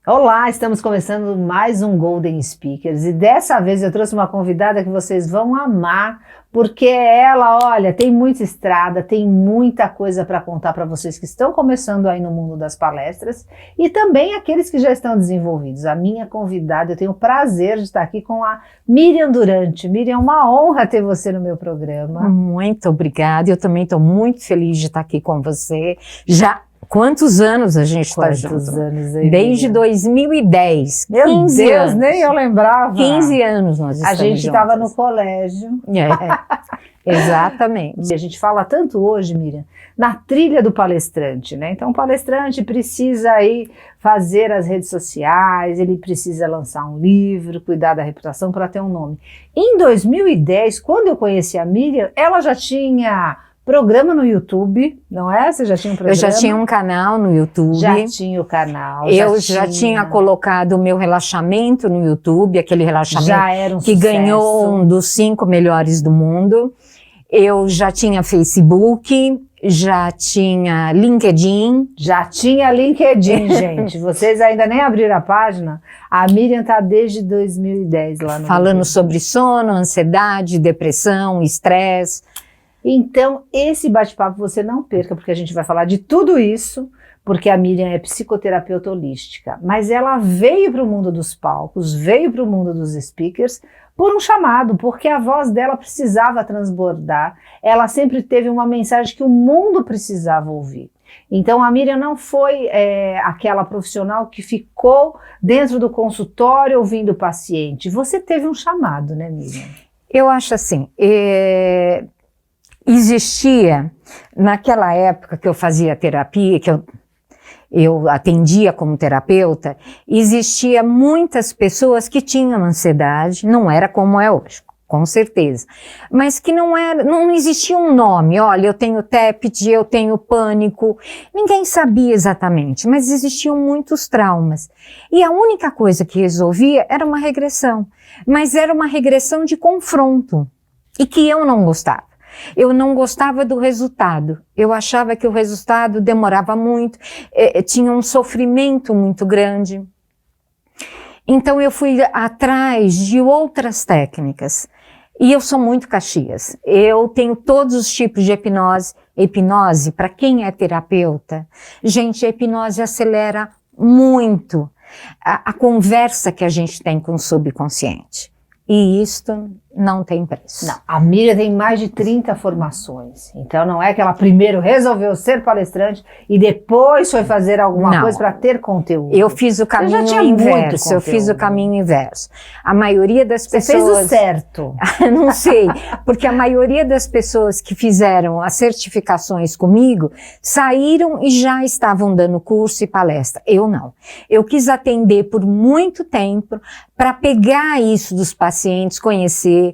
Olá, estamos começando mais um Golden Speakers e dessa vez eu trouxe uma convidada que vocês vão amar, porque ela, olha, tem muita estrada, tem muita coisa para contar para vocês que estão começando aí no mundo das palestras e também aqueles que já estão desenvolvidos. A minha convidada, eu tenho o prazer de estar aqui com a Miriam Durante. Miriam, é uma honra ter você no meu programa. Muito obrigada, eu também estou muito feliz de estar aqui com você. Quantos anos a gente está junto? Quantos anos aí? Desde 2010. Meu 15 Deus, anos. nem eu lembrava. 15 anos nós estamos A gente estava no juntas. colégio. Exatamente. A gente fala tanto hoje, Miriam, na trilha do palestrante, né? Então o palestrante precisa aí fazer as redes sociais, ele precisa lançar um livro, cuidar da reputação para ter um nome. Em 2010, quando eu conheci a Miriam, ela já tinha programa no YouTube, não é? Você já tinha um programa? Eu já tinha um canal no YouTube. Já tinha o canal. Eu já tinha colocado o meu relaxamento no YouTube, aquele relaxamento já era um que sucesso. Ganhou um dos 5 melhores do mundo. Eu já tinha Facebook, já tinha LinkedIn. Já tinha LinkedIn, gente. Vocês ainda nem abriram a página? A Miriam está desde 2010 lá no Falando LinkedIn. sobre sono, ansiedade, depressão, estresse. Então, esse bate-papo você não perca, porque a gente vai falar de tudo isso, porque a Miriam é psicoterapeuta holística, mas ela veio para o mundo dos palcos, veio para o mundo dos speakers por um chamado, porque a voz dela precisava transbordar, ela sempre teve uma mensagem que o mundo precisava ouvir. Então a Miriam não foi aquela profissional que ficou dentro do consultório ouvindo o paciente, você teve um chamado, né, Miriam? Eu acho assim, existia, naquela época que eu fazia terapia, que eu atendia como terapeuta, existia muitas pessoas que tinham ansiedade, não era como é hoje, com certeza, mas que não existia um nome. Olha, eu tenho TEPT, eu tenho pânico, ninguém sabia exatamente, mas existiam muitos traumas. E a única coisa que resolvia era uma regressão, mas era uma regressão de confronto, e que eu não gostava. Eu não gostava do resultado, eu achava que o resultado demorava muito, tinha um sofrimento muito grande. Então eu fui atrás de outras técnicas, e eu sou muito Caxias. Eu tenho todos os tipos de hipnose. Hipnose, para quem é terapeuta, gente, a hipnose acelera muito a conversa que a gente tem com o subconsciente. E isto não tem preço. Não, a Miriam tem mais de 30 formações. Então não é que ela primeiro resolveu ser palestrante e depois foi fazer alguma coisa para ter conteúdo. Eu fiz o caminho inverso. Eu fiz o caminho inverso. A maioria das pessoas... Você fez o certo. Não sei, porque a maioria das pessoas que fizeram as certificações comigo saíram e já estavam dando curso e palestra. Eu não. Eu quis atender por muito tempo para pegar isso dos pacientes, conhecer.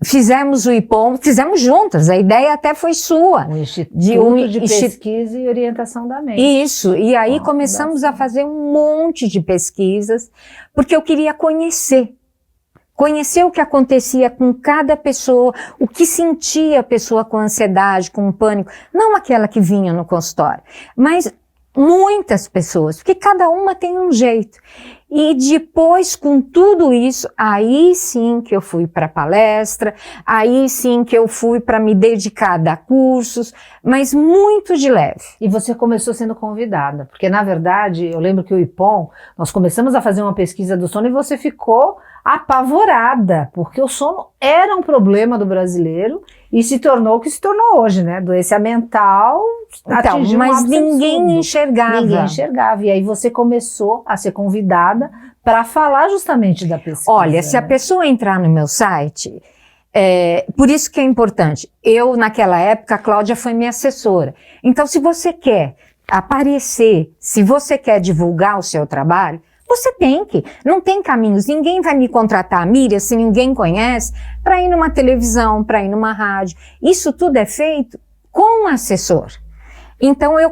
Fizemos o IPOM, fizemos juntas, a ideia até foi sua. Um instituto de pesquisa e orientação da mente. Isso, e aí começamos a fazer um monte de pesquisas, porque eu queria conhecer o que acontecia com cada pessoa, o que sentia a pessoa com ansiedade, com pânico, não aquela que vinha no consultório, mas muitas pessoas, porque cada uma tem um jeito. E depois, com tudo isso, aí sim que eu fui para palestra, aí sim que eu fui para me dedicar a dar cursos, mas muito de leve. E você começou sendo convidada, porque na verdade, eu lembro que o IPOM, nós começamos a fazer uma pesquisa do sono e você ficou apavorada, porque o sono era um problema do brasileiro e se tornou o que se tornou hoje, né? Doença mental atingiu mas um ninguém enxergava. Ninguém enxergava. E aí você começou a ser convidada para falar justamente da pesquisa. Olha, se a pessoa entrar no meu site, por isso que é importante. Eu, naquela época, a Cláudia foi minha assessora. Então, se você quer aparecer, se você quer divulgar o seu trabalho, você tem que, não tem caminhos, ninguém vai me contratar, Miriam, se ninguém conhece, para ir numa televisão, para ir numa rádio. Isso tudo é feito com um assessor. Então eu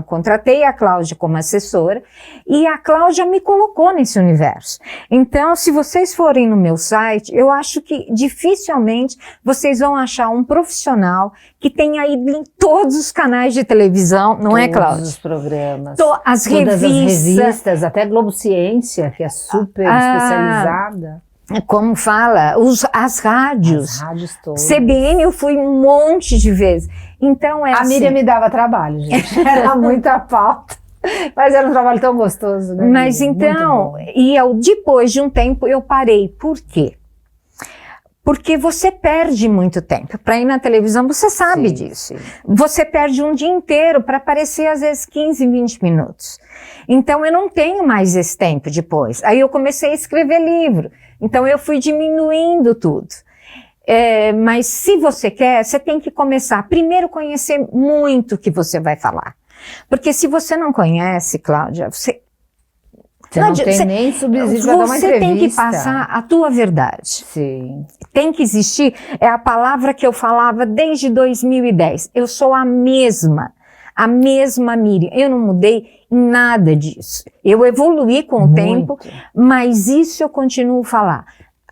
contratei a Cláudia como assessora e a Cláudia me colocou nesse universo. Então, se vocês forem no meu site, eu acho que dificilmente vocês vão achar um profissional que tenha ido em todos os canais de televisão, não é, Cláudia? Todos os programas. As Todas revistas. as revistas, até Globo Ciência, que é super especializada. Como fala, as rádios. As rádios todas. CBN eu fui um monte de vezes. Então é A assim. Miriam me dava trabalho, gente. Era muita pauta. Mas era um trabalho tão gostoso, né? Mas Miriam? então, depois de um tempo eu parei. Por quê? Porque você perde muito tempo. Para ir na televisão, você sabe Sim, disso. sim. Você perde um dia inteiro para aparecer às vezes 15, 20 minutos. Então eu não tenho mais esse tempo depois. Aí eu comecei a escrever livro. Então eu fui diminuindo tudo. Mas se você quer, você tem que começar. Primeiro conhecer muito o que você vai falar. Porque se você não conhece, Cláudia, você não tem nem subsídio para dar uma entrevista. Você tem que passar a tua verdade. Sim. Tem que existir, é a palavra que eu falava desde 2010. Eu sou a mesma Miriam. Eu não mudei em nada disso. Eu evoluí com o tempo, mas isso eu continuo a falar.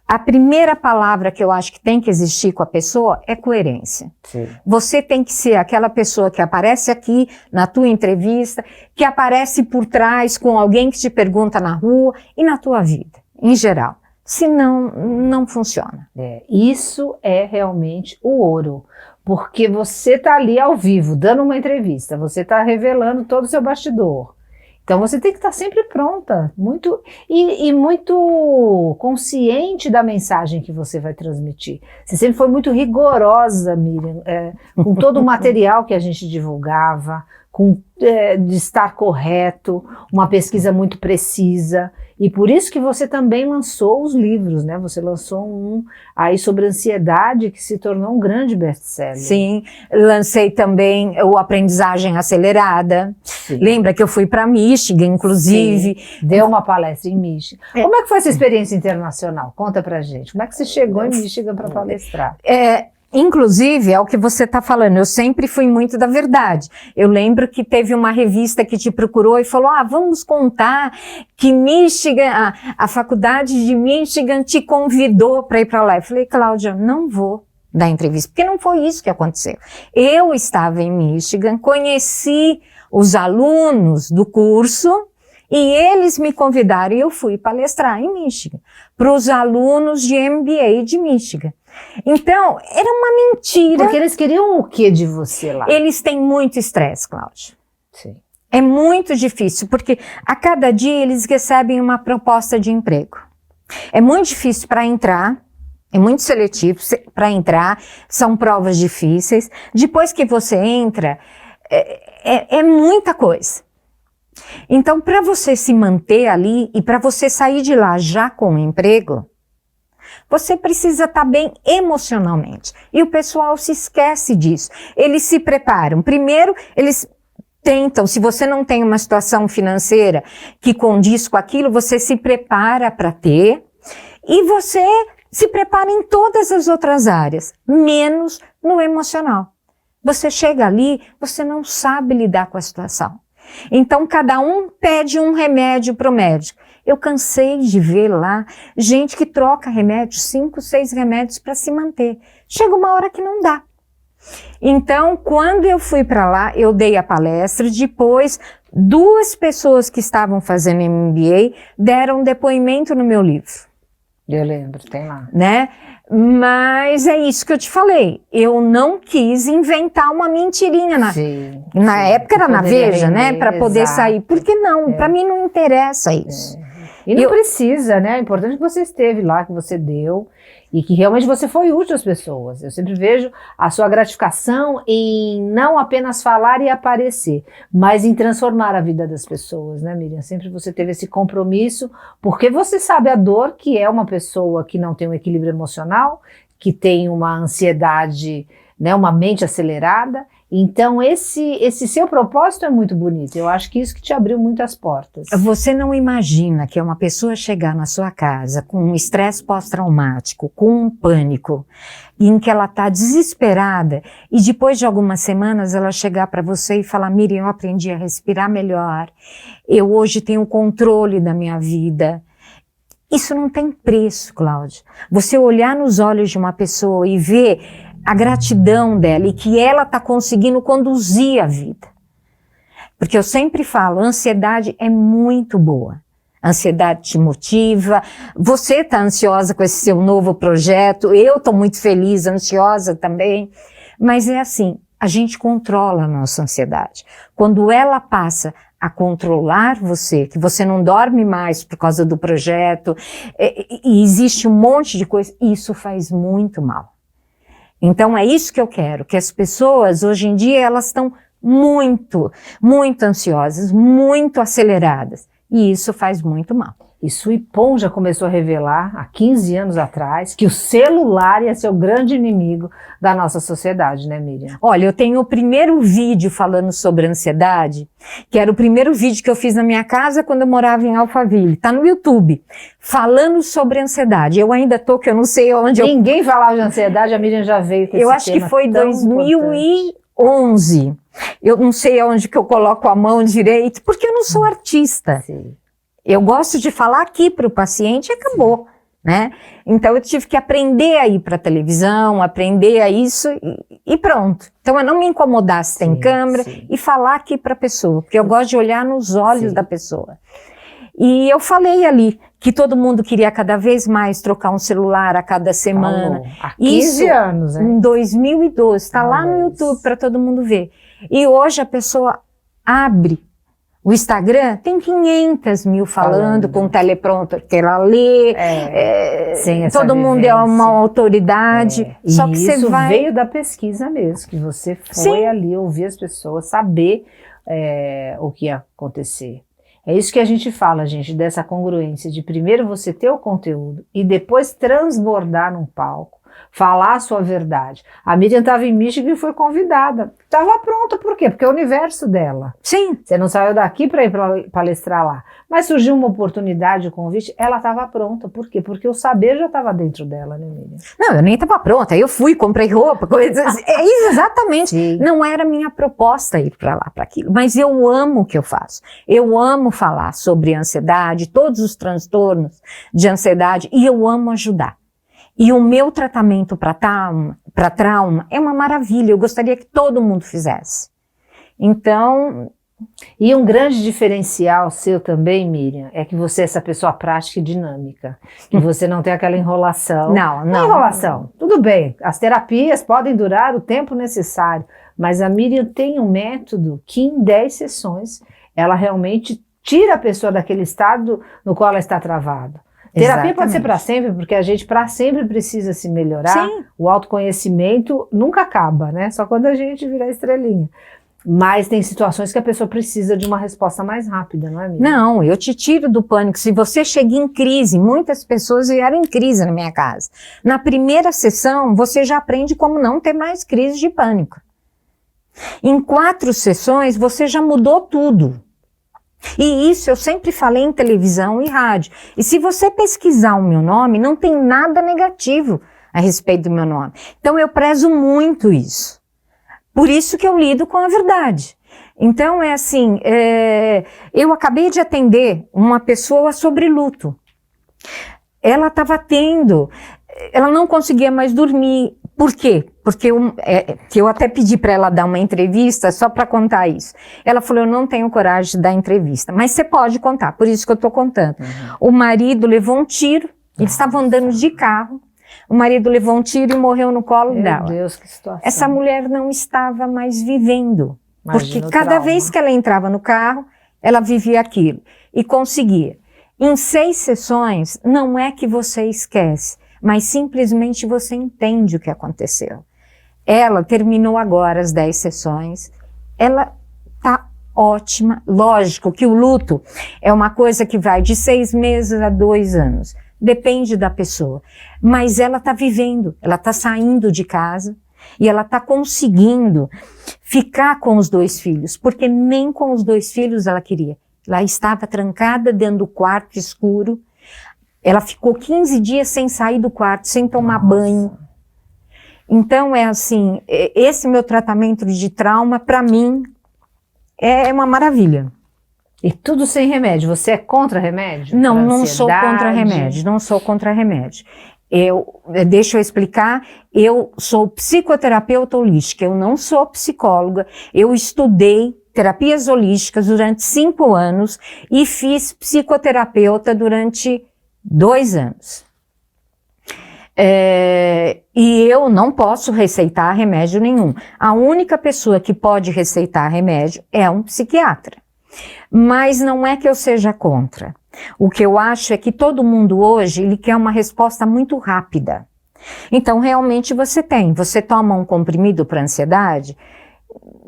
A primeira palavra que eu acho que tem que existir com a pessoa é coerência. Sim. Você tem que ser aquela pessoa que aparece aqui na tua entrevista, que aparece por trás com alguém que te pergunta na rua e na tua vida, em geral. Senão, não funciona. Isso é realmente o ouro. Porque você está ali ao vivo, dando uma entrevista, você está revelando todo o seu bastidor. Então você tem que estar sempre pronta, muito consciente da mensagem que você vai transmitir. Você sempre foi muito rigorosa, Miriam, com todo o material que a gente divulgava, de estar correto, uma pesquisa muito precisa. E por isso que você também lançou os livros, né? Você lançou um aí sobre ansiedade que se tornou um grande best-seller. Sim, lancei também o Aprendizagem Acelerada. Sim. Lembra que eu fui para Michigan, inclusive. Sim. Deu uma palestra em Michigan. Como é que foi essa experiência internacional? Conta pra gente. Como é que você chegou em Michigan para palestrar? Inclusive, é o que você está falando, eu sempre fui muito da verdade. Eu lembro que teve uma revista que te procurou e falou, vamos contar que Michigan, a faculdade de Michigan te convidou para ir para lá. Eu falei, Cláudia, não vou dar entrevista, porque não foi isso que aconteceu. Eu estava em Michigan, conheci os alunos do curso e eles me convidaram e eu fui palestrar em Michigan, para os alunos de MBA de Michigan. Então, era uma mentira. Porque eles queriam o que de você lá? Eles têm muito estresse, Cláudia. Sim. É muito difícil, porque a cada dia eles recebem uma proposta de emprego. É muito difícil para entrar, é muito seletivo para entrar, são provas difíceis. Depois que você entra, é muita coisa. Então, para você se manter ali e para você sair de lá já com um emprego, você precisa estar bem emocionalmente. E o pessoal se esquece disso. Eles se preparam. Primeiro, eles tentam, se você não tem uma situação financeira que condiz com aquilo, você se prepara para ter. E você se prepara em todas as outras áreas, menos no emocional. Você chega ali, você não sabe lidar com a situação. Então, cada um pede um remédio para o médico. Eu cansei de ver lá gente que troca remédios, 5, 6 remédios para se manter. Chega uma hora que não dá. Então, quando eu fui para lá, eu dei a palestra. Depois, 2 pessoas que estavam fazendo MBA deram um depoimento no meu livro. Eu lembro, tem lá. Né? Mas é isso que eu te falei. Eu não quis inventar uma mentirinha. Na época era na Veja, né? Para poder sair. Por que não? Para mim não interessa isso. E não precisa, né? É importante que você esteve lá, que você deu e que realmente você foi útil às pessoas. Eu sempre vejo a sua gratificação em não apenas falar e aparecer, mas em transformar a vida das pessoas, né, Miriam? Sempre você teve esse compromisso, porque você sabe a dor que é uma pessoa que não tem um equilíbrio emocional, que tem uma ansiedade, né, uma mente acelerada, Então, esse seu propósito é muito bonito. Eu acho que isso que te abriu muitas portas. Você não imagina que é uma pessoa chegar na sua casa com um estresse pós-traumático, com um pânico, em que ela está desesperada, e depois de algumas semanas ela chegar para você e falar: Miriam, eu aprendi a respirar melhor, eu hoje tenho controle da minha vida. Isso não tem preço, Cláudia. Você olhar nos olhos de uma pessoa e ver a gratidão dela e que ela está conseguindo conduzir a vida. Porque eu sempre falo, a ansiedade é muito boa. A ansiedade te motiva, você está ansiosa com esse seu novo projeto, eu estou muito feliz, ansiosa também. Mas é assim, a gente controla a nossa ansiedade. Quando ela passa a controlar você, que você não dorme mais por causa do projeto, e existe um monte de coisa, isso faz muito mal. Então é isso que eu quero, que as pessoas hoje em dia elas estão muito, muito ansiosas, muito aceleradas, e isso faz muito mal. E Sue Pon já começou a revelar, há 15 anos atrás, que o celular ia ser o grande inimigo da nossa sociedade, né, Miriam? Olha, eu tenho o primeiro vídeo falando sobre ansiedade, que era o primeiro vídeo que eu fiz na minha casa quando eu morava em Alphaville. Tá no YouTube, falando sobre ansiedade. Eu ainda tô, que eu não sei onde Ninguém falava de ansiedade, a Miriam já veio com esse Eu acho que foi 2011. Eu não sei onde que eu coloco a mão direito, porque eu não sou artista. Sim. Eu gosto de falar aqui para o paciente e acabou, né? Então eu tive que aprender a ir para a televisão, aprender a isso e pronto. Então eu não me incomodar se tem câmera e falar aqui para a pessoa, porque eu gosto de olhar nos olhos da pessoa. E eu falei ali que todo mundo queria cada vez mais trocar um celular a cada semana. Há 15 anos, hein? Em 2012, está lá no YouTube para todo mundo ver. E hoje a pessoa abre o Instagram, tem 500 mil falando com um teleprompter que ela lê, todo mundo é uma autoridade. Só que isso veio da pesquisa mesmo, que você foi ali ouvir as pessoas, saber o que ia acontecer. É isso que a gente fala, gente, dessa congruência de primeiro você ter o conteúdo e depois transbordar num palco, falar a sua verdade. A Miriam estava em Michigan e foi convidada. Estava pronta, por quê? Porque é o universo dela. Sim. Você não saiu daqui para ir palestrar lá. Mas surgiu uma oportunidade, um convite, ela estava pronta. Por quê? Porque o saber já estava dentro dela, né, Miriam? Não, eu nem estava pronta. Eu fui, comprei roupa, coisas. Exatamente. Sim. Não era minha proposta ir para lá, para aquilo. Mas eu amo o que eu faço. Eu amo falar sobre ansiedade, todos os transtornos de ansiedade, e eu amo ajudar. E o meu tratamento para trauma é uma maravilha, eu gostaria que todo mundo fizesse. Então... E um grande diferencial seu também, Miriam, é que você é essa pessoa prática e dinâmica, que você não tem aquela enrolação. Não. Enrolação, tudo bem, as terapias podem durar o tempo necessário, mas a Miriam tem um método que em 10 sessões ela realmente tira a pessoa daquele estado no qual ela está travada. Terapia pode ser para sempre, porque a gente para sempre precisa se melhorar. Sim. O autoconhecimento nunca acaba, né? Só quando a gente virar estrelinha. Mas tem situações que a pessoa precisa de uma resposta mais rápida, não é, Miriam? Não, eu te tiro do pânico. Se você chega em crise, muitas pessoas vieram em crise na minha casa. Na primeira sessão, você já aprende como não ter mais crise de pânico. Em 4 sessões, você já mudou tudo. E isso eu sempre falei em televisão e rádio. E se você pesquisar o meu nome, não tem nada negativo a respeito do meu nome. Então eu prezo muito isso. Por isso que eu lido com a verdade. Então é assim, eu acabei de atender uma pessoa sobre luto. Ela estava ela não conseguia mais dormir. Por quê? Porque eu até pedi para ela dar uma entrevista só para contar isso. Ela falou, eu não tenho coragem de dar entrevista, mas você pode contar, por isso que eu estou contando. O marido levou um tiro, eles estavam andando de carro, o marido levou um tiro e morreu no colo dela. Meu Deus, que situação. Essa mulher não estava mais vivendo, Imagina porque cada vez que ela entrava no carro, ela vivia aquilo e conseguia. Em 6 sessões, não é que você esquece, mas simplesmente você entende o que aconteceu. Ela terminou agora as 10 sessões, ela tá ótima. Lógico que o luto é uma coisa que vai de 6 meses a 2 anos, depende da pessoa. Mas ela tá vivendo, ela tá saindo de casa, E ela está conseguindo ficar com os 2 filhos, porque nem com os 2 filhos ela queria. Ela estava trancada dentro do quarto escuro. Ela ficou 15 dias sem sair do quarto, sem tomar banho. Então é assim, esse meu tratamento de trauma, para mim, é uma maravilha. E tudo sem remédio. Você é contra remédio? Não, não sou contra remédio, não sou contra remédio. Deixa eu explicar, eu sou psicoterapeuta holística, eu não sou psicóloga, eu estudei terapias holísticas durante 5 anos e fiz psicoterapeuta durante 2 anos. E eu não posso receitar remédio nenhum. A única pessoa que pode receitar remédio é um psiquiatra. Mas não é que eu seja contra. O que eu acho é que todo mundo hoje, ele quer uma resposta muito rápida. Então, realmente você toma um comprimido para ansiedade,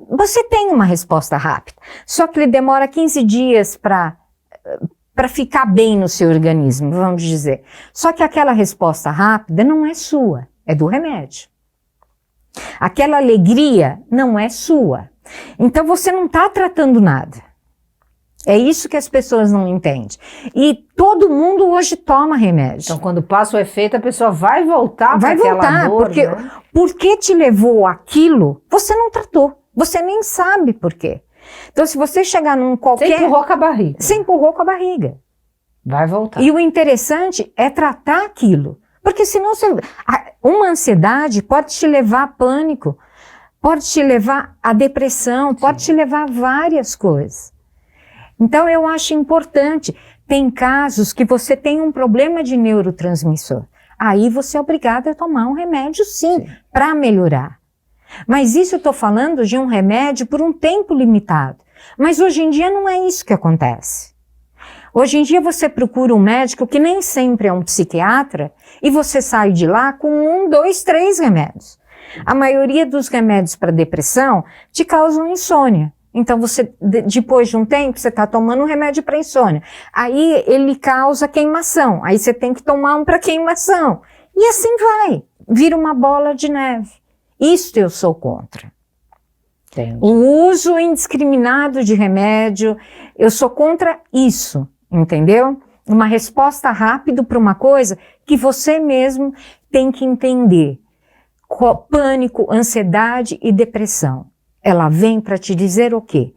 você tem uma resposta rápida. Só que ele demora 15 dias para ficar bem no seu organismo, vamos dizer. Só que aquela resposta rápida não é sua, é do remédio. Aquela alegria não é sua. Então, você não está tratando nada. É isso que as pessoas não entendem. E todo mundo hoje toma remédio. Então, quando passa o efeito, a pessoa vai voltar para aquela dor, porque, né? Porque te levou aquilo, você não tratou. Você nem sabe por quê. Então, se você chegar num qualquer... Você empurrou com a barriga. Você empurrou com a barriga. Vai voltar. E o interessante é tratar aquilo. Porque senão uma ansiedade pode te levar a pânico, pode te levar a depressão, pode te levar a várias coisas. Então, eu acho importante. Tem casos que você tem um problema de neurotransmissor. Aí você é obrigado a tomar um remédio, sim. Para melhorar. Mas isso eu estou falando de um remédio por um tempo limitado. Mas hoje em dia não é isso que acontece. Hoje em dia você procura um médico que nem sempre é um psiquiatra e você sai de lá com 1, 2, 3 remédios. A maioria dos remédios para depressão te causam insônia. Então, você, depois de um tempo, você está tomando um remédio para insônia. Aí, ele causa queimação. Aí, você tem que tomar um para queimação. E assim vai. Vira uma bola de neve. Isto eu sou contra. Entendi. O uso indiscriminado de remédio, eu sou contra isso. Entendeu? Uma resposta rápida para uma coisa que você mesmo tem que entender. Pânico, ansiedade e depressão. Ela vem para te dizer o quê?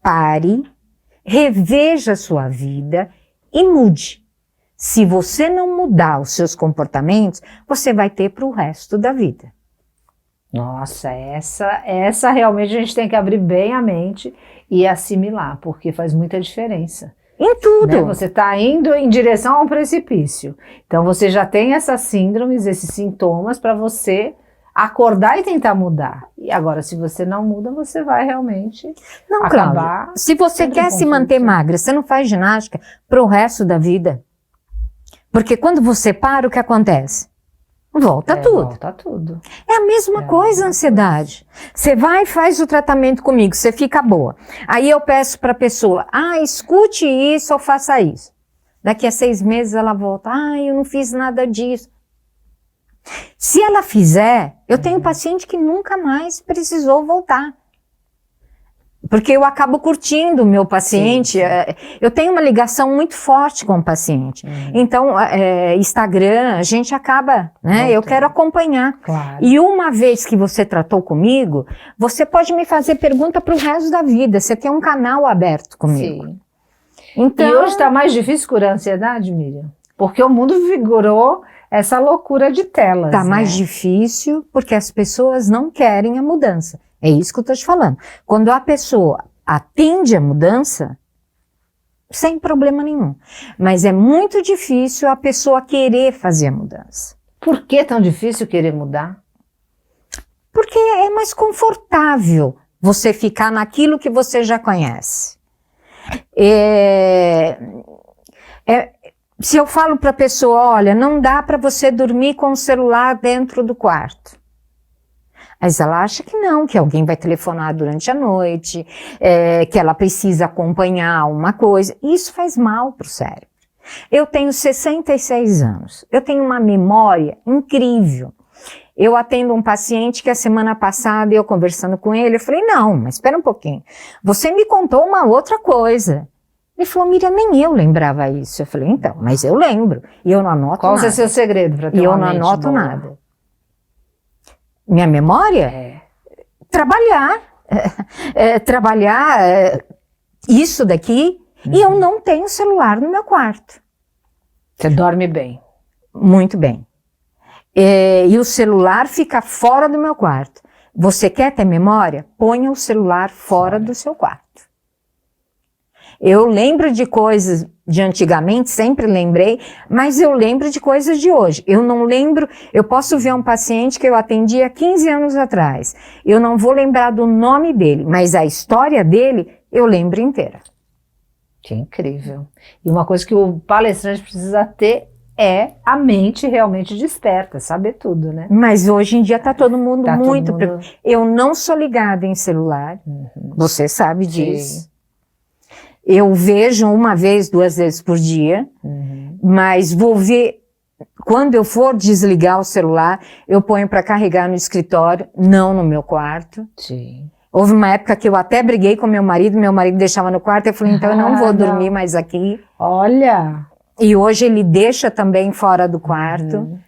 Pare, reveja a sua vida e mude. Se você não mudar os seus comportamentos, você vai ter para o resto da vida. Nossa, essa realmente a gente tem que abrir bem a mente e assimilar, porque faz muita diferença. Em tudo. Né? Você está indo em direção a um precipício. Então você já tem essas síndromes, esses sintomas para você acordar e tentar mudar. E agora, se você não muda, você vai realmente acabar... Cláudia, se você quer se manter magra, você não faz ginástica pro resto da vida. Porque quando você para, o que acontece? Volta tudo. Volta tudo. É a mesma coisa a ansiedade. Você vai e faz o tratamento comigo, você fica boa. Aí eu peço para a pessoa, escute isso ou faça isso. Daqui a 6 meses ela volta, eu não fiz nada disso. Se ela fizer, eu tenho paciente que nunca mais precisou voltar. Porque eu acabo curtindo o meu paciente, eu tenho uma ligação muito forte com o paciente. Então, Instagram, a gente acaba, né? Eu quero acompanhar. Claro. E uma vez que você tratou comigo, você pode me fazer pergunta para o resto da vida. Você tem um canal aberto comigo. Sim. Então, e hoje está mais difícil curar a ansiedade, Miriam? Porque o mundo vigorou essa loucura de telas. Tá mais difícil porque as pessoas não querem a mudança. É isso que eu tô te falando. Quando a pessoa atende a mudança, sem problema nenhum. Mas é muito difícil a pessoa querer fazer a mudança. Por que é tão difícil querer mudar? Porque é mais confortável você ficar naquilo que você já conhece. Se eu falo para a pessoa, olha, não dá para você dormir com o celular dentro do quarto. Mas ela acha que não, que alguém vai telefonar durante a noite, que ela precisa acompanhar uma coisa. Isso faz mal para o cérebro. Eu tenho 66 anos, eu tenho uma memória incrível. Eu atendo um paciente que a semana passada, eu conversando com ele, eu falei, não, mas espera um pouquinho, você me contou uma outra coisa. Ele falou, Miriam, nem eu lembrava isso. Eu falei, então, mas eu lembro, e eu não anoto Qual nada. é o seu segredo para ter E eu uma não mente anoto boa? nada. Minha memória? Trabalhar. Trabalhar isso daqui, e eu não tenho celular no meu quarto. Você dorme bem. Muito bem. E o celular fica fora do meu quarto. Você quer ter memória? Ponha o celular fora do seu quarto. Eu lembro de coisas de antigamente, sempre lembrei, mas eu lembro de coisas de hoje. Eu não lembro, eu posso ver um paciente que eu atendi há 15 anos atrás. Eu não vou lembrar do nome dele, mas a história dele eu lembro inteira. Que incrível. E uma coisa que o palestrante precisa ter é a mente realmente desperta, saber tudo, né? Mas hoje em dia está todo mundo Tá todo muito... mundo- Eu não sou ligada em celular, você sabe disso. Sim. Eu vejo 1 vez, 2 vezes por dia, mas vou ver... Quando eu for desligar o celular, eu ponho para carregar no escritório, não no meu quarto. Sim. Houve uma época que eu até briguei com meu marido deixava no quarto, eu falei, então eu não vou dormir mais aqui. Olha! E hoje ele deixa também fora do quarto,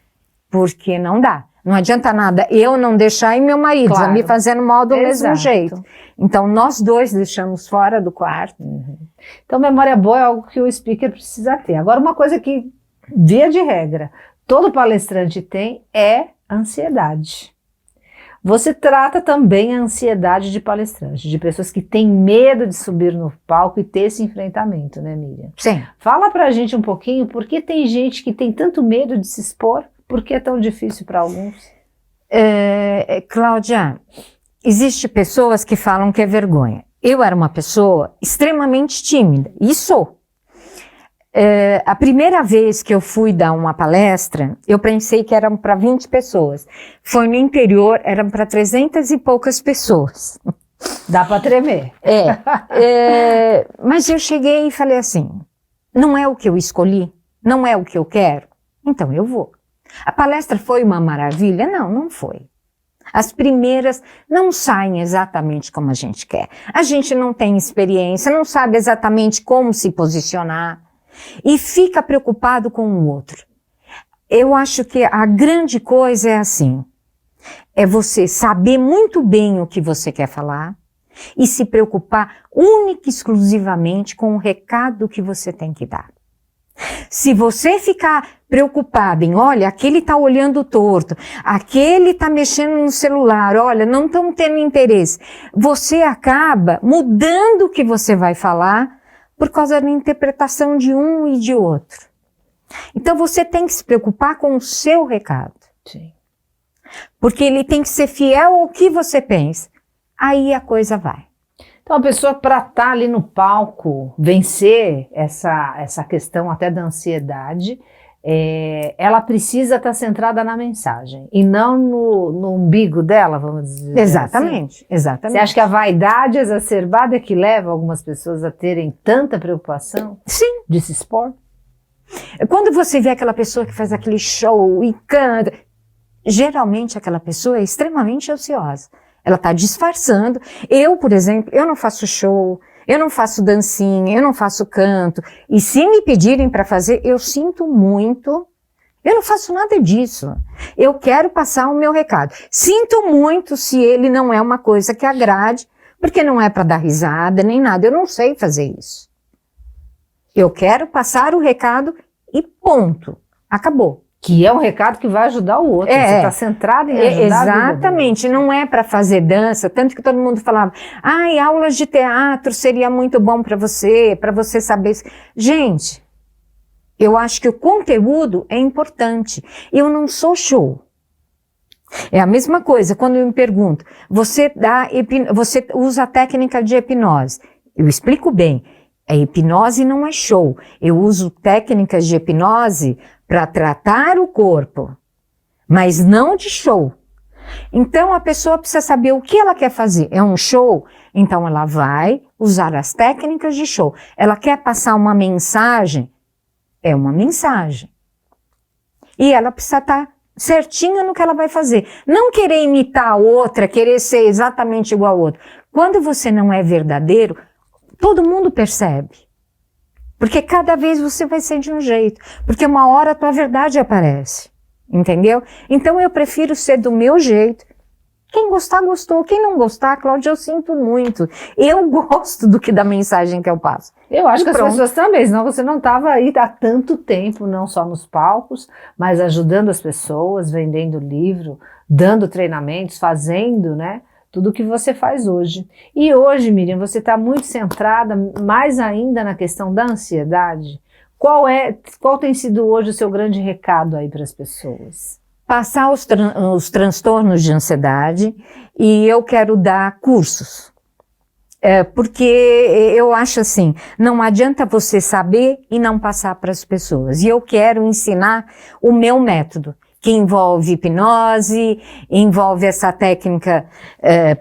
porque não dá. Não adianta nada eu não deixar e meu marido Claro. me fazendo mal do mesmo Exato. jeito. Então nós dois deixamos fora do quarto. Então, memória boa é algo que o speaker precisa ter. Agora, uma coisa que, via de regra, todo palestrante tem é ansiedade. Você trata também a ansiedade de palestrante, de pessoas que têm medo de subir no palco e ter esse enfrentamento, né, Miriam? Sim. Fala pra gente um pouquinho por que tem gente que tem tanto medo de se expor, por que é tão difícil para alguns? Cláudia, existem pessoas que falam que é vergonha. Eu era uma pessoa extremamente tímida, e sou. A primeira vez que eu fui dar uma palestra, eu pensei que eram para 20 pessoas. Foi no interior, eram para 300 e poucas pessoas. Dá para tremer. Mas eu cheguei e falei assim, não é o que eu escolhi, não é o que eu quero, então eu vou. A palestra foi uma maravilha? Não, não foi. As primeiras não saem exatamente como a gente quer. A gente não tem experiência, não sabe exatamente como se posicionar e fica preocupado com o outro. Eu acho que a grande coisa é assim, é você saber muito bem o que você quer falar e se preocupar única e exclusivamente com o recado que você tem que dar. Se você ficar preocupado em, olha, aquele está olhando torto, aquele está mexendo no celular, olha, não estão tendo interesse, você acaba mudando o que você vai falar por causa da interpretação de um e de outro. Então você tem que se preocupar com o seu recado. Sim. Porque ele tem que ser fiel ao que você pensa. Aí a coisa vai. Então, a pessoa, para estar ali no palco, vencer essa questão até da ansiedade, ela precisa estar centrada na mensagem e não no umbigo dela, vamos dizer. Exatamente, assim. exatamente. Você acha que a vaidade exacerbada é que leva algumas pessoas a terem tanta preocupação? Sim. De se expor? Quando você vê aquela pessoa que faz aquele show e canta, geralmente aquela pessoa é extremamente ansiosa. Ela está disfarçando. Eu, por exemplo, eu não faço show, eu não faço dancinha, eu não faço canto. E se me pedirem para fazer, eu sinto muito. Eu não faço nada disso. Eu quero passar o meu recado. Sinto muito se ele não é uma coisa que agrade, porque não é para dar risada nem nada. Eu não sei fazer isso. Eu quero passar o recado e ponto. Acabou. Que é um recado que vai ajudar o outro. Você está centrado em ajudar exatamente, não é para fazer dança, tanto que todo mundo falava, ai, aulas de teatro seria muito bom para você saber. Gente, eu acho que o conteúdo é importante. Eu não sou show. É a mesma coisa, quando eu me pergunto, você usa a técnica de hipnose. Eu explico bem, a hipnose não é show. Eu uso técnicas de hipnose para tratar o corpo, mas não de show. Então a pessoa precisa saber o que ela quer fazer. É um show? Então ela vai usar as técnicas de show. Ela quer passar uma mensagem? É uma mensagem. E ela precisa estar certinho no que ela vai fazer. Não querer imitar a outra, querer ser exatamente igual ao outro. Quando você não é verdadeiro, todo mundo percebe. Porque cada vez você vai ser de um jeito. Porque uma hora a tua verdade aparece. Entendeu? Então eu prefiro ser do meu jeito. Quem gostar, gostou. Quem não gostar, Cláudia, eu sinto muito. Eu gosto da mensagem que eu passo. Eu acho que as pessoas também, senão você não estava aí há tanto tempo, não só nos palcos, mas ajudando as pessoas, vendendo livro, dando treinamentos, fazendo, né, tudo o que você faz hoje. E hoje, Miriam, você está muito centrada mais ainda na questão da ansiedade. Qual tem sido hoje o seu grande recado aí para as pessoas? Passar os transtornos de ansiedade, e eu quero dar cursos. Porque eu acho assim, não adianta você saber e não passar para as pessoas. E eu quero ensinar o meu método, que envolve hipnose, envolve essa técnica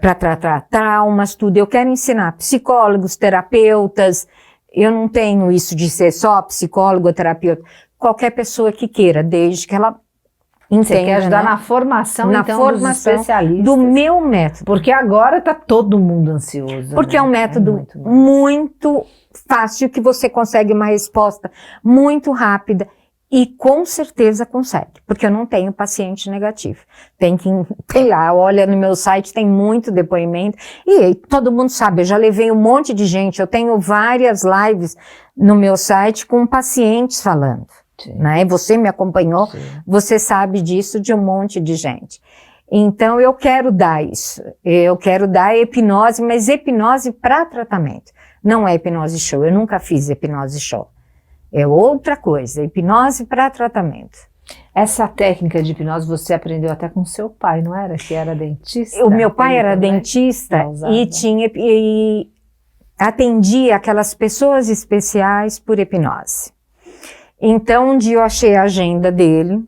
para tratar traumas, tudo. Eu quero ensinar psicólogos, terapeutas. Eu não tenho isso de ser só psicólogo ou terapeuta. Qualquer pessoa que queira, desde que ela entenda. Você quer ajudar, né, na formação, dos especialistas. Do meu método. Porque agora está todo mundo ansioso. Porque, né, é um método muito fácil, que você consegue uma resposta muito rápida. E com certeza consegue, porque eu não tenho paciente negativo. Tem lá, olha no meu site, tem muito depoimento. E todo mundo sabe, eu já levei um monte de gente, eu tenho várias lives no meu site com pacientes falando. Né? Você me acompanhou, sim, você sabe disso, de um monte de gente. Então eu quero dar isso, eu quero dar hipnose, mas hipnose para tratamento. Não é hipnose show, eu nunca fiz hipnose show. É outra coisa, hipnose para tratamento. Essa técnica de hipnose você aprendeu até com seu pai, não era? Que era dentista? O meu pai era dentista e atendia aquelas pessoas especiais por hipnose. Então, um dia eu achei a agenda dele,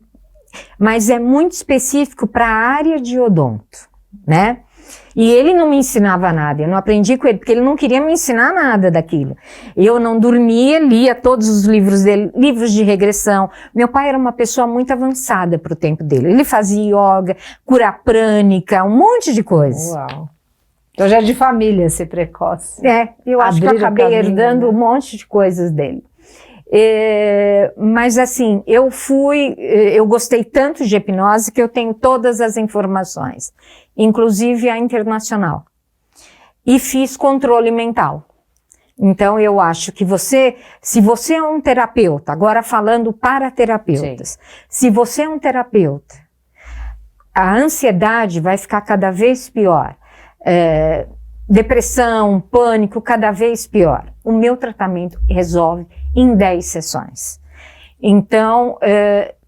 mas é muito específico para a área de odonto, né? E ele não me ensinava nada, eu não aprendi com ele, porque ele não queria me ensinar nada daquilo. Eu não dormia, lia todos os livros dele, livros de regressão. Meu pai era uma pessoa muito avançada para o tempo dele. Ele fazia yoga, cura prânica, um monte de coisa. Uau! Então já é de família ser precoce. Eu acho que eu acabei herdando, né, um monte de coisas dele. Mas assim, eu gostei tanto de hipnose que eu tenho todas as informações, inclusive a internacional, e fiz controle mental. Então eu acho que se você é um terapeuta, agora falando para terapeutas, sim, se você é um terapeuta, a ansiedade vai ficar cada vez pior, depressão, pânico, cada vez pior. O meu tratamento resolve em 10 sessões. Então,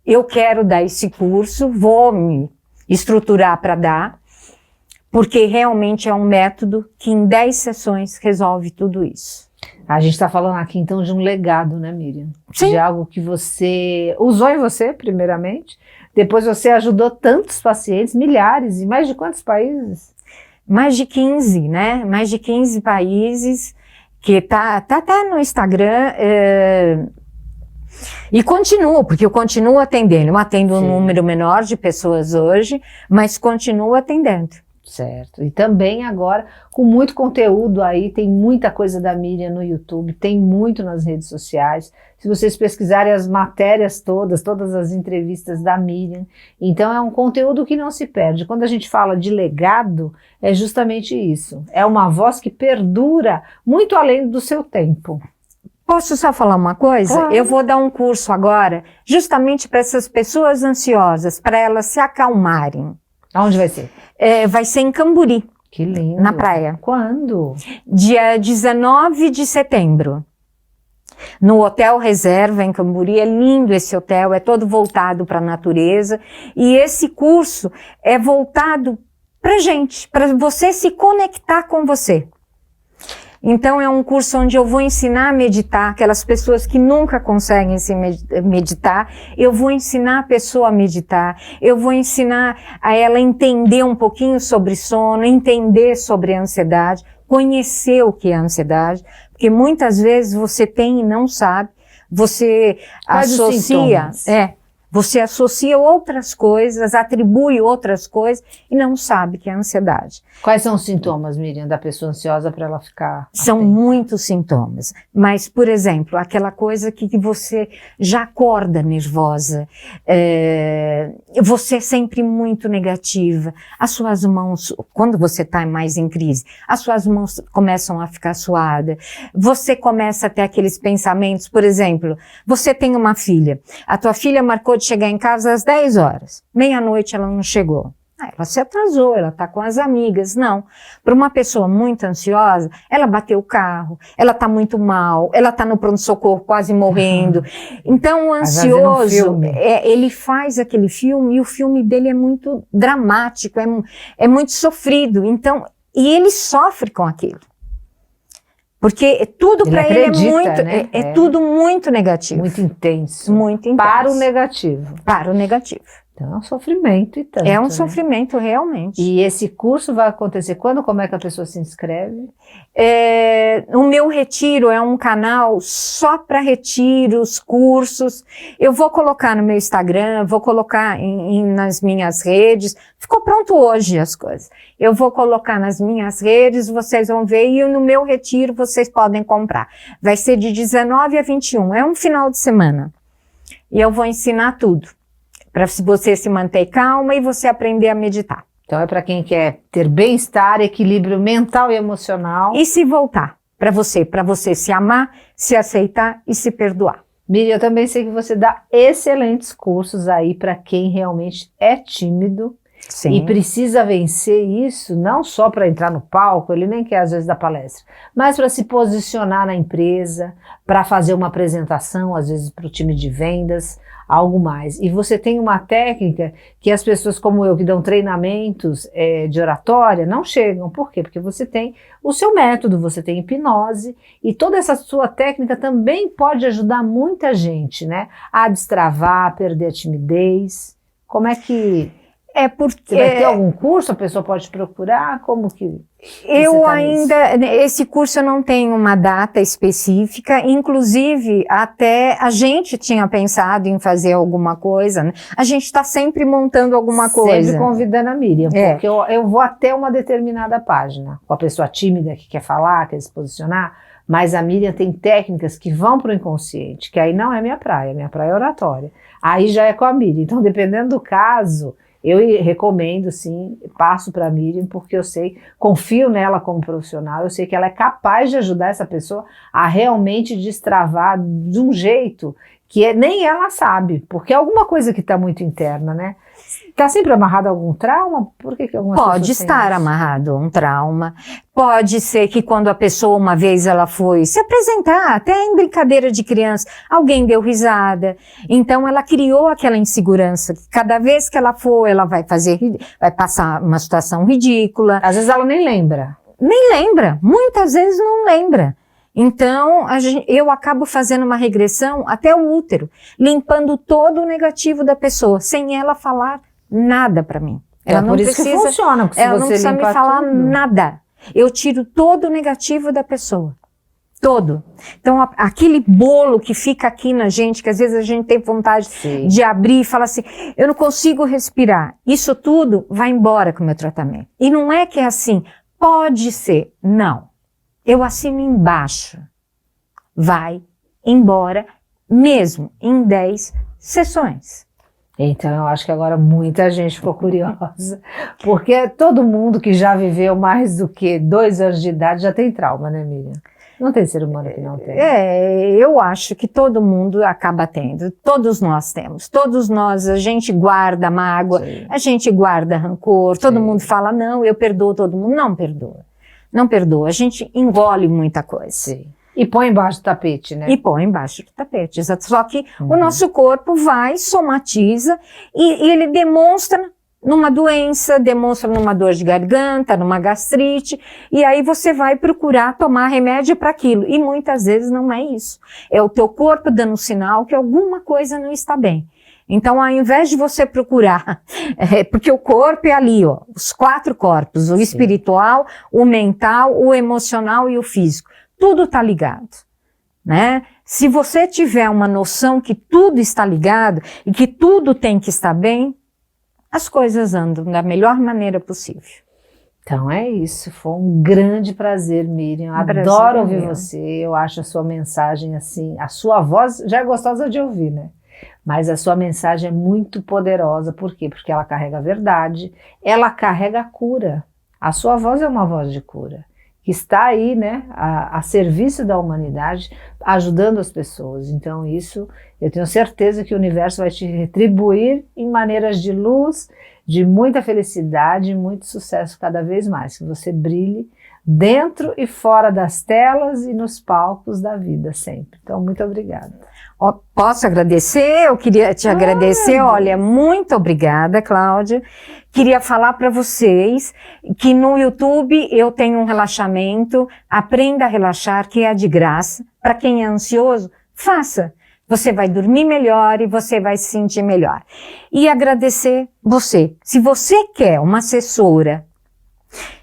eu quero dar esse curso, vou me estruturar para dar, porque realmente é um método que em 10 sessões resolve tudo isso. A gente está falando aqui então de um legado, né, Miriam? Sim. De algo que você usou em você, primeiramente, depois você ajudou tantos pacientes, milhares, em mais de quantos países? Mais de 15, né? Mais de 15 países, que tá no Instagram, e continuo, porque eu continuo atendendo. Eu atendo, sim, um número menor de pessoas hoje, mas continuo atendendo. Certo. E também agora, com muito conteúdo aí, tem muita coisa da Miriam no YouTube, tem muito nas redes sociais. Se vocês pesquisarem as matérias todas as entrevistas da Miriam, então é um conteúdo que não se perde. Quando a gente fala de legado, é justamente isso. É uma voz que perdura muito além do seu tempo. Posso só falar uma coisa? Claro. Eu vou dar um curso agora, justamente para essas pessoas ansiosas, para elas se acalmarem. Aonde vai ser? Vai ser em Camburi. Que lindo. Na praia. Quando? Dia 19 de setembro. No Hotel Reserva, em Camburi. É lindo esse hotel, é todo voltado para a natureza. E esse curso é voltado para gente, para você se conectar com você. Então é um curso onde eu vou ensinar a meditar, aquelas pessoas que nunca conseguem se meditar, eu vou ensinar a pessoa a meditar, eu vou ensinar a ela entender um pouquinho sobre sono, entender sobre a ansiedade, conhecer o que é a ansiedade, porque muitas vezes você tem e não sabe, você associa, Você associa outras coisas, atribui outras coisas e não sabe que é ansiedade. Quais são os sintomas, Miriam, da pessoa ansiosa para ela ficar São atenta? muitos sintomas. Mas, por exemplo, aquela coisa que você já acorda nervosa, você é sempre muito negativa, as suas mãos, quando você está mais em crise, as suas mãos começam a ficar suadas, você começa a ter aqueles pensamentos, por exemplo, você tem uma filha, a tua filha marcou de chegar em casa às 10 horas, meia-noite ela não chegou. Ela se atrasou, ela está com as amigas. Não. Para uma pessoa muito ansiosa, ela bateu o carro, ela está muito mal, ela está no pronto-socorro quase morrendo. Então, o ansioso, ele faz aquele filme e o filme dele é muito dramático, é muito sofrido. Então, e ele sofre com aquilo. Porque tudo para ele é muito, né? tudo muito negativo. Muito intenso. Muito intenso. Para o negativo. Para o negativo. Então é um sofrimento e tanto. É um né? sofrimento, realmente. E esse curso vai acontecer quando? Como é que a pessoa se inscreve? O meu retiro é um canal só para retiros, cursos. Eu vou colocar no meu Instagram, vou colocar nas minhas redes. Ficou pronto hoje as coisas. Eu vou colocar nas minhas redes, vocês vão ver, e no meu retiro vocês podem comprar. Vai ser de 19 a 21, é um final de semana. E eu vou ensinar tudo, para você se manter calma e você aprender a meditar. Então é para quem quer ter bem-estar, equilíbrio mental e emocional. E se voltar para você se amar, se aceitar e se perdoar. Miriam, eu também sei que você dá excelentes cursos aí para quem realmente é tímido. Sim. E precisa vencer isso, não só para entrar no palco, ele nem quer às vezes dar palestra, mas para se posicionar na empresa, para fazer uma apresentação, às vezes para o time de vendas, algo mais. E você tem uma técnica que as pessoas como eu, que dão treinamentos de oratória, não chegam. Por quê? Porque você tem o seu método, você tem hipnose, e toda essa sua técnica também pode ajudar muita gente, né? A destravar, a perder a timidez. Como é que... porque... Você vai ter algum curso? A pessoa pode procurar? Como que... Eu ainda... Esse curso eu não tenho uma data específica. Inclusive, até a gente tinha pensado em fazer alguma coisa, né? A gente está sempre montando alguma coisa. Sempre convidando a Miriam, porque eu vou até uma determinada página. Com a pessoa tímida que quer falar, quer se posicionar, mas a Miriam tem técnicas que vão para o inconsciente, que aí não é minha praia é oratória. Aí já é com a Miriam. Então, dependendo do caso... Eu recomendo, sim, passo para a Miriam, porque eu sei, confio nela como profissional, eu sei que ela é capaz de ajudar essa pessoa a realmente destravar de um jeito que nem ela sabe, porque é alguma coisa que está muito interna, né? Está sempre amarrado a algum trauma? Por que algumas pessoas Pode estar têm isso? amarrado a um trauma. Pode ser que quando a pessoa, uma vez ela foi se apresentar, até em brincadeira de criança, alguém deu risada. Então ela criou aquela insegurança. Cada vez que ela for, ela vai passar uma situação ridícula. Às vezes ela nem lembra. Nem lembra. Muitas vezes não lembra. Então, eu acabo fazendo uma regressão até o útero, limpando todo o negativo da pessoa, sem ela falar nada para mim. Ela não precisa, que funciona, porque se ela você não precisa me falar tudo... nada. Eu tiro todo o negativo da pessoa. Todo. Então, aquele bolo que fica aqui na gente, que às vezes a gente tem vontade de abrir e falar assim, eu não consigo respirar. Isso tudo vai embora com o meu tratamento. E não é que é assim, pode ser, não. Eu assino embaixo, vai embora, mesmo em 10 sessões. Então eu acho que agora muita gente ficou curiosa, porque todo mundo que já viveu mais do que 2 anos de idade já tem trauma, né, Miriam? Não tem ser humano que não tem. Eu acho que todo mundo acaba tendo, todos nós temos, todos nós, a gente guarda mágoa, a gente guarda rancor, todo mundo fala, não, eu perdoo todo mundo, não perdoa. Não perdoa, a gente engole muita coisa. Sim. E põe embaixo do tapete, né? E põe embaixo do tapete, exato. Só que o nosso corpo vai, somatiza e ele demonstra numa doença, demonstra numa dor de garganta, numa gastrite, e aí você vai procurar tomar remédio para aquilo. E muitas vezes não é isso. É o teu corpo dando sinal que alguma coisa não está bem. Então, ao invés de você procurar, porque o corpo é ali, ó, os 4 corpos, o espiritual, o mental, o emocional e o físico. Tudo está ligado, né? Se você tiver uma noção que tudo está ligado e que tudo tem que estar bem, as coisas andam da melhor maneira possível. Então é isso, foi um grande prazer, Miriam. Prazer Adoro ouvir meu. você. Eu acho a sua mensagem assim, a sua voz já é gostosa de ouvir, né? Mas a sua mensagem é muito poderosa. Por quê? Porque ela carrega a verdade, ela carrega a cura. A sua voz é uma voz de cura, que está aí, né, a serviço da humanidade, ajudando as pessoas. Então isso, eu tenho certeza que o universo vai te retribuir em maneiras de luz, de muita felicidade e muito sucesso cada vez mais. Que você brilhe dentro e fora das telas e nos palcos da vida sempre. Então, muito obrigada. Posso agradecer? Eu queria te agradecer. Olha, muito obrigada, Cláudia. Queria falar para vocês que no YouTube eu tenho um relaxamento, Aprenda a Relaxar, que é de graça. Para quem é ansioso, faça. Você vai dormir melhor e você vai se sentir melhor. E agradecer você. Se você quer uma assessora,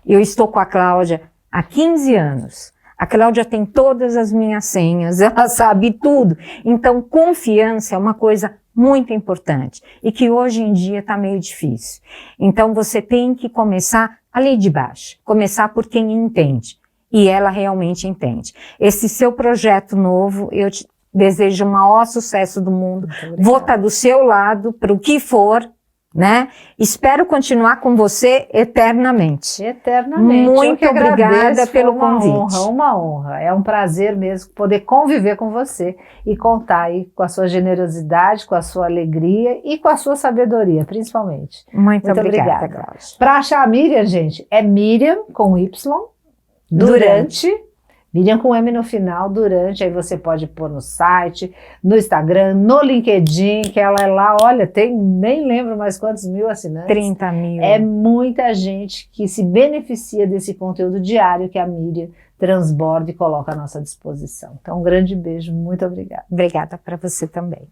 eu estou com a Cláudia há 15 anos. A Cláudia tem todas as minhas senhas, ela sabe tudo. Então, confiança é uma coisa muito importante e que hoje em dia está meio difícil. Então, você tem que começar ali de baixo, começar por quem entende. E ela realmente entende. Esse seu projeto novo, eu te desejo o maior sucesso do mundo. Vou estar do seu lado para o que for, né? Espero continuar com você eternamente. Eternamente. Muito obrigada pelo convite. Uma honra. É um prazer mesmo poder conviver com você e contar aí com a sua generosidade, com a sua alegria e com a sua sabedoria, principalmente. Muito obrigada, Cláudia. Para achar a Miriam, gente, é Miriam com Y, Durante. Miriam com M no final, Durante, aí você pode pôr no site, no Instagram, no LinkedIn, que ela é lá, olha, tem, nem lembro mais quantos mil assinantes. 30 mil. É muita gente que se beneficia desse conteúdo diário que a Miriam transborda e coloca à nossa disposição. Então, um grande beijo, muito obrigada. Obrigada para você também.